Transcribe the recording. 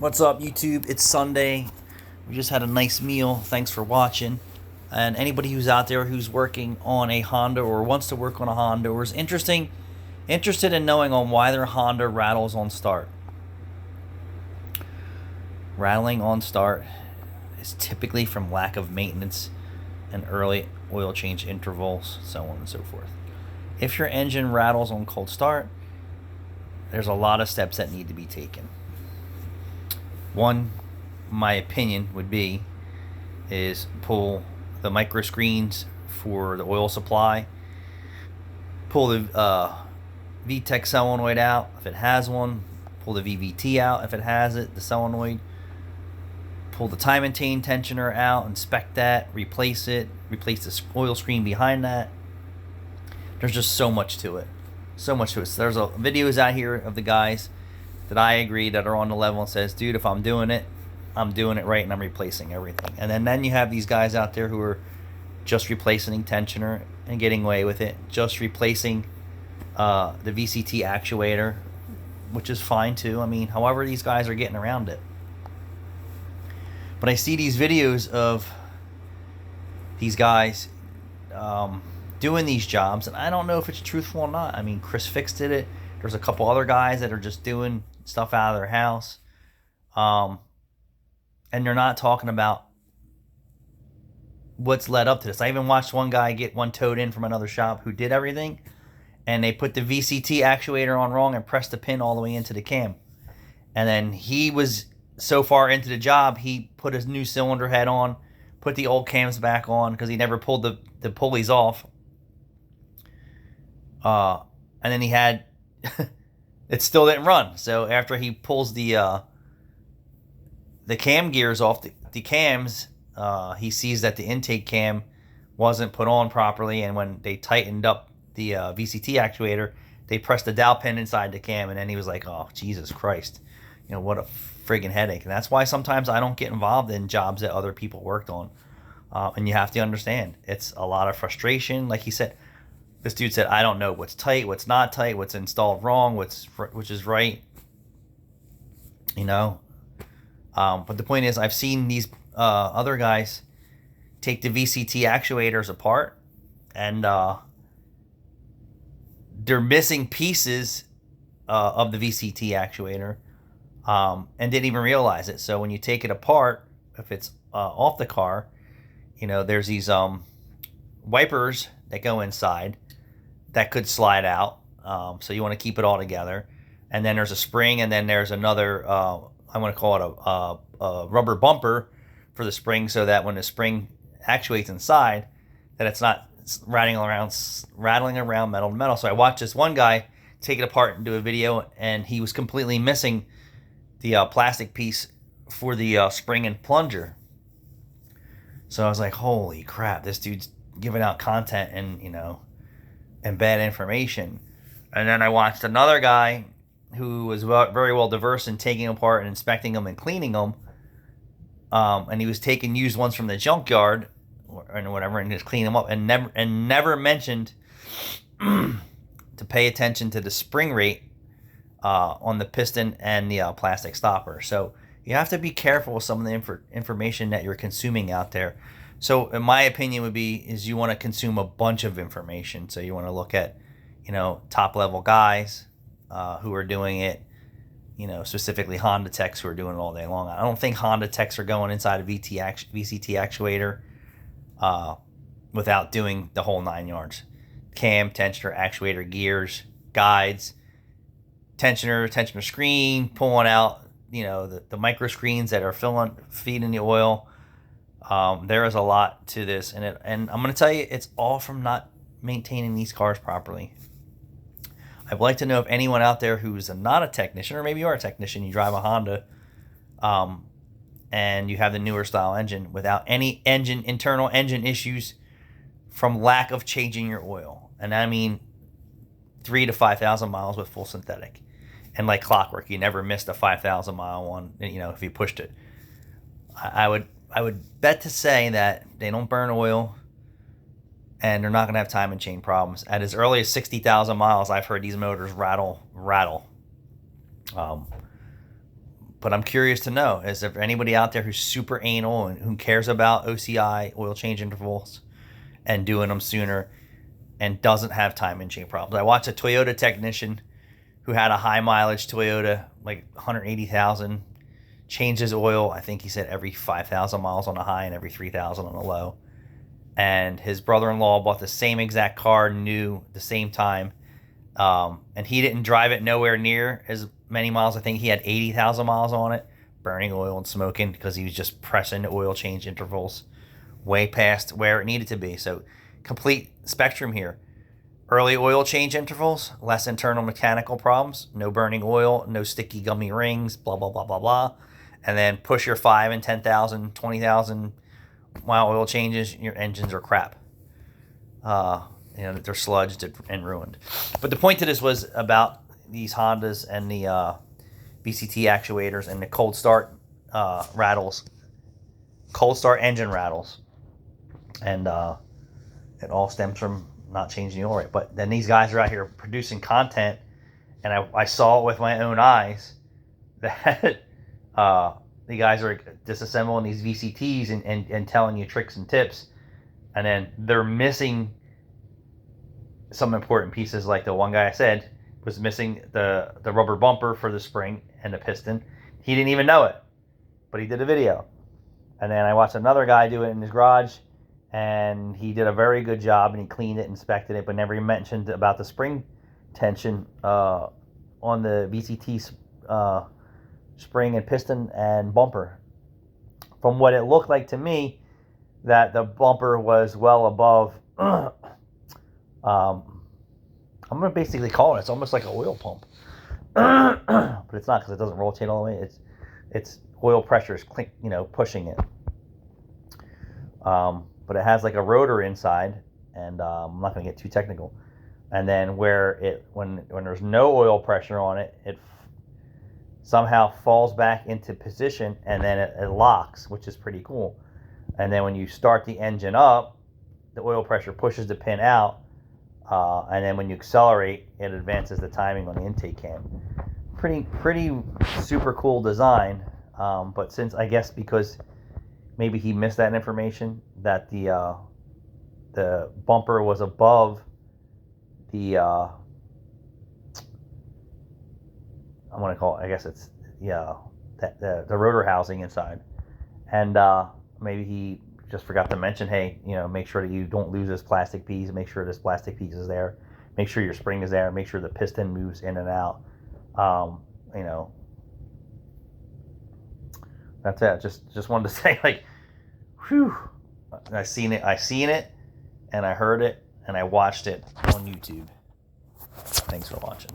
What's up, YouTube? It's Sunday. We just had a nice meal. Thanks for watching. And anybody who's out there who's working on a Honda or wants to work on a Honda or is interested in knowing on why their Honda rattles on start. Rattling on start is typically from lack of maintenance and early oil change intervals, so on and so forth. If your engine rattles on cold start, there's a lot of steps that need to be taken. One, my opinion would be, is pull the micro screens for the oil supply, pull the VTEC solenoid out if it has one, pull the VVT out if it has it, the solenoid, pull the time and chain tensioner out, inspect that, replace it, replace the oil screen behind that. There's just so much to it. So much to it. So there's videos out here of the guys that I agree that are on the level and says, dude, if I'm doing it right and I'm replacing everything. And then you have these guys out there who are just replacing tensioner and getting away with it, just replacing the VCT actuator, which is fine too. I mean, however these guys are getting around it. But I see these videos of these guys doing these jobs, and I don't know if it's truthful or not. I mean, Chris Fix did it. There's a couple other guys that are just doing stuff out of their house. And they're not talking about what's led up to this. I even watched one guy get one towed in from another shop who did everything, and they put the VCT actuator on wrong and pressed the pin all the way into the cam. And then he was so far into the job, he put his new cylinder head on, put the old cams back on because he never pulled the pulleys off. And then he had it still didn't run. So after he pulls the cam gears off the cams, he sees that the intake cam wasn't put on properly, and when they tightened up the VCT actuator, they pressed the dowel pin inside the cam, and then he was like, oh, Jesus Christ, what a friggin' headache. And that's why sometimes I don't get involved in jobs that other people worked on. And you have to understand, it's a lot of frustration. Like he said, this dude said, I don't know what's tight, what's not tight, what's installed wrong, which is right. But the point is, I've seen these other guys take the VCT actuators apart, and they're missing pieces of the VCT actuator, and didn't even realize it. So when you take it apart, if it's off the car, there's these wipers that go inside that could slide out. So you want to keep it all together. And then there's a spring, and then there's another, I want to call it a rubber bumper for the spring, so that when the spring actuates inside, that it's not rattling around metal to metal. So I watched this one guy take it apart and do a video, and he was completely missing the plastic piece for the spring and plunger. So I was like, holy crap, this dude's giving out content and bad information. And then I watched another guy who was very well diverse in taking them apart and inspecting them and cleaning them. And he was taking used ones from the junkyard and whatever, and just cleaning them up, and never mentioned to pay attention to the spring rate on the piston and the plastic stopper. So you have to be careful with some of the information that you're consuming out there. So in my opinion is you want to consume a bunch of information. So you want to look at, top level guys who are doing it, specifically Honda techs who are doing it all day long. I don't think Honda techs are going inside a VCT actuator without doing the whole 9 yards. Cam, tensioner, actuator, gears, guides, tensioner screen, pulling out, the micro screens that are feeding the oil. There is a lot to this, and I'm going to tell you, it's all from not maintaining these cars properly. I'd like to know if anyone out there who's not a technician, or maybe you are a technician, you drive a Honda, and you have the newer style engine without any internal engine issues from lack of changing your oil. And I mean 3,000 to 5,000 miles with full synthetic. And like clockwork, you never missed a 5,000 mile one, if you pushed it. I would bet to say that they don't burn oil, and they're not going to have time and chain problems. At as early as 60,000 miles, I've heard these motors rattle. But I'm curious to know, is there anybody out there who's super anal and who cares about OCI, oil change intervals, and doing them sooner, and doesn't have time and chain problems? I watched a Toyota technician who had a high mileage Toyota, like 180,000, changed his oil, I think he said every 5,000 miles on the high and every 3,000 on the low. And his brother-in-law bought the same exact car, new, the same time. And he didn't drive it nowhere near as many miles. I think he had 80,000 miles on it, burning oil and smoking because he was just pressing the oil change intervals way past where it needed to be. So complete spectrum here. Early oil change intervals, less internal mechanical problems, no burning oil, no sticky gummy rings, blah, blah, blah, blah, blah. And then push your 5 and 10,000, 20,000 mile oil changes, your engines are crap. They're sludged and ruined. But the point to this was about these Hondas and the VCT actuators and the cold start rattles, cold start engine rattles. And it all stems from not changing the oil right. But then these guys are out here producing content, and I saw it with my own eyes that the guys are disassembling these VCTs and telling you tricks and tips, and then they're missing some important pieces. Like the one guy I said was missing the rubber bumper for the spring and the piston. He didn't even know it, but he did a video. And then I watched another guy do it in his garage, and he did a very good job, and he cleaned it, inspected it, but never even mentioned about the spring tension on the VCT spring and piston and bumper. From what it looked like to me, that the bumper was well above I'm going to basically call it, it's almost like an oil pump. But it's not, because it doesn't rotate all the way. It's oil pressure is pushing it. But it has like a rotor inside, and I'm not going to get too technical. And then when there's no oil pressure on it, it somehow falls back into position, and then it locks, which is pretty cool. And then when you start the engine up, the oil pressure pushes the pin out, and then when you accelerate, it advances the timing on the intake cam. Pretty super cool design. But since, I guess, because maybe he missed that information, that the bumper was above the I'm gonna call it, I guess it's the rotor housing inside, and maybe he just forgot to mention, hey, make sure that you don't lose this plastic piece. Make sure this plastic piece is there. Make sure your spring is there. Make sure the piston moves in and out. That's it. Just wanted to say, like, whew. I seen it, and I heard it, and I watched it on YouTube. Thanks for watching.